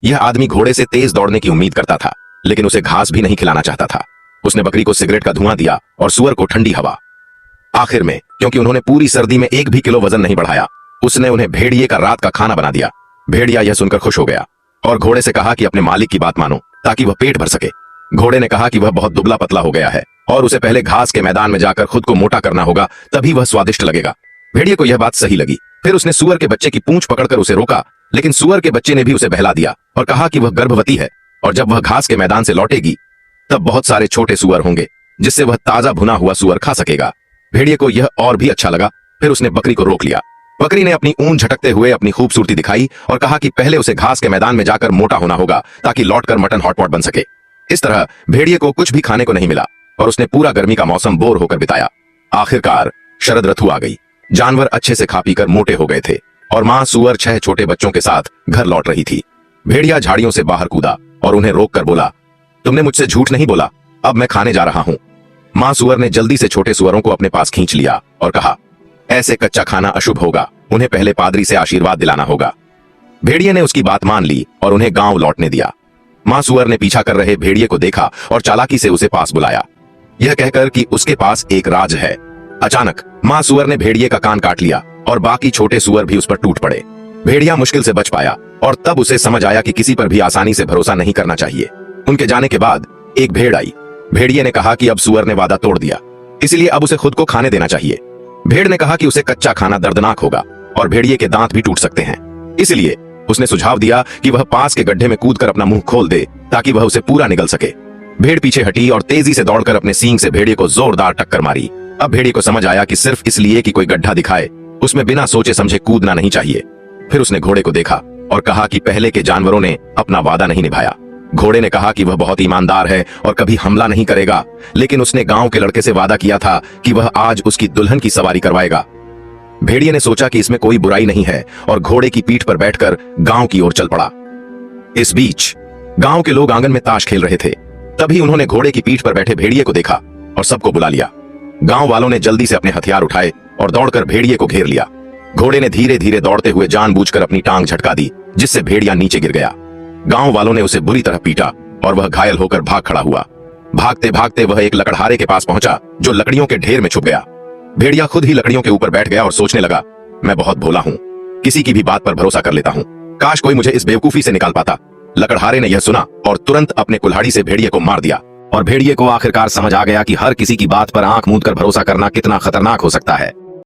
यह आदमी घोड़े से तेज दौड़ने की उम्मीद करता था, लेकिन उसे घास भी नहीं खिलाना चाहता था। उसने बकरी को सिगरेट का धुआं दिया और सूअर को ठंडी हवा। आखिर में, क्योंकि उन्होंने पूरी सर्दी में 1 भी किलो वजन नहीं बढ़ाया, उसने उन्हें भेड़िए का रात का खाना बना दिया। भेड़िया यह सुनकर खुश हो गया और घोड़े से कहा कि अपने मालिक की बात मानो ताकि वह पेट भर सके। घोड़े ने कहा कि वह बहुत दुबला पतला हो गया है और उसे पहले घास के मैदान में जाकर खुद को मोटा करना होगा, तभी वह स्वादिष्ट लगेगा। भेड़िए को यह बात सही लगी। फिर उसने सूअर के बच्चे की पूंछ पकड़कर उसे रोका, लेकिन सूअर के बच्चे ने भी उसे बहला दिया और कहा कि वह गर्भवती है और जब वह घास के मैदान से लौटेगी तब बहुत सारे छोटे सूअर होंगे जिससे वह ताजा भुना हुआ सूअर खा सकेगा। भेड़िए को यह और भी अच्छा लगा। फिर उसने बकरी को रोक लिया। बकरी ने अपनी ऊन झटकते हुए अपनी खूबसूरती दिखाई और कहा कि पहले उसे घास के मैदान में जाकर मोटा होना होगा ताकि लौटकर मटन हॉटपॉट बन सके। इस तरह भेड़िए को कुछ भी खाने को नहीं मिला और उसने पूरा गर्मी का मौसम बोर होकर बिताया। आखिरकार शरद ऋतु आ गई। जानवर अच्छे से खा पीकर मोटे हो गए थे और मां सूअर 6 छोटे बच्चों के साथ घर लौट रही थी। भेड़िया झाड़ियों से बाहर कूदा और उन्हें रोककर बोला, तुमने मुझसे झूठ नहीं बोला, अब मैं खाने जा रहा हूं। मां सूअर ने जल्दी से छोटे सूअरों को अपने पास खींच लिया और कहा, ऐसे कच्चा खाना अशुभ होगा, उन्हें पहले पादरी से आशीर्वाद दिलाना होगा। भेड़िए ने उसकी बात मान ली और उन्हें गांव लौटने दिया। मां सूअर ने पीछा कर रहे भेड़िए को देखा और चालाकी से उसे पास बुलाया, यह कहकर कि उसके पास एक राज है। अचानक मां सूअर ने भेड़िए का कान काट लिया और बाकी छोटे सूअर भी उस पर टूट पड़े। भेड़िया मुश्किल से बच पाया और तब उसे समझ आया कि किसी पर भी आसानी से भरोसा नहीं करना चाहिए। उनके जाने के बाद एक भेड़ आई। भेड़िए ने कहा कि अब सूअर ने वादा तोड़ दिया, इसलिए अब उसे खुद को खाने देना चाहिए। भेड़ ने कहा कि उसे कच्चा खाना दर्दनाक होगा और भेड़िए के दांत भी टूट सकते हैं, इसलिए उसने सुझाव दिया कि वह पास के गड्ढे में कूदकर अपना मुंह खोल दे ताकि वह उसे पूरा निगल सके। भेड़ पीछे हटी और तेजी से दौड़कर अपने सींग से भेड़िए को जोरदार टक्कर मारी। अब भेड़िए को समझ आया कि सिर्फ इसलिए कि कोई गड्ढा दिखाए उसमें बिना सोचे समझे कूदना नहीं चाहिए। फिर उसने घोड़े को देखा और कहा कि पहले के जानवरों ने अपना वादा नहीं निभाया। घोड़े ने कहा कि वह बहुत ईमानदार है और कभी हमला नहीं करेगा, लेकिन उसने गांव के लड़के से वादा किया था कि वह आज उसकी दुल्हन की सवारी करवाएगा। भेड़िए ने सोचा कि इसमें कोई बुराई नहीं है और घोड़े की पीठ पर बैठकर गांव की ओर चल पड़ा। इस बीच गांव के लोग आंगन में ताश खेल रहे थे। तभी उन्होंने घोड़े की पीठ पर बैठे भेड़िए को देखा और सबको बुला लिया। गांव वालों ने जल्दी से अपने हथियार उठाए और दौड़कर भेड़िए को घेर लिया। घोड़े ने धीरे धीरे दौड़ते हुए जानबूझकर अपनी टांग झटका दी, जिससे भेड़िया नीचे गिर गया। गांव वालों ने उसे बुरी तरह पीटा और वह घायल होकर भाग खड़ा हुआ। भागते भागते वह एक लकड़हारे के पास पहुंचा जो लकड़ियों के ढेर में छुप गया। भेड़िया खुद ही लकड़ियों के ऊपर बैठ गया और सोचने लगा, मैं बहुत भोला हूं, किसी की भी बात पर भरोसा कर लेता हूं, काश कोई मुझे इस बेवकूफी से निकाल पाता। लकड़हारे ने यह सुना और तुरंत अपने कुल्हाड़ी से भेड़िए को मार दिया और भेड़िए को आखिरकार समझ आ गया कि हर किसी की बात पर आंख मूंद कर भरोसा करना कितना खतरनाक हो सकता है।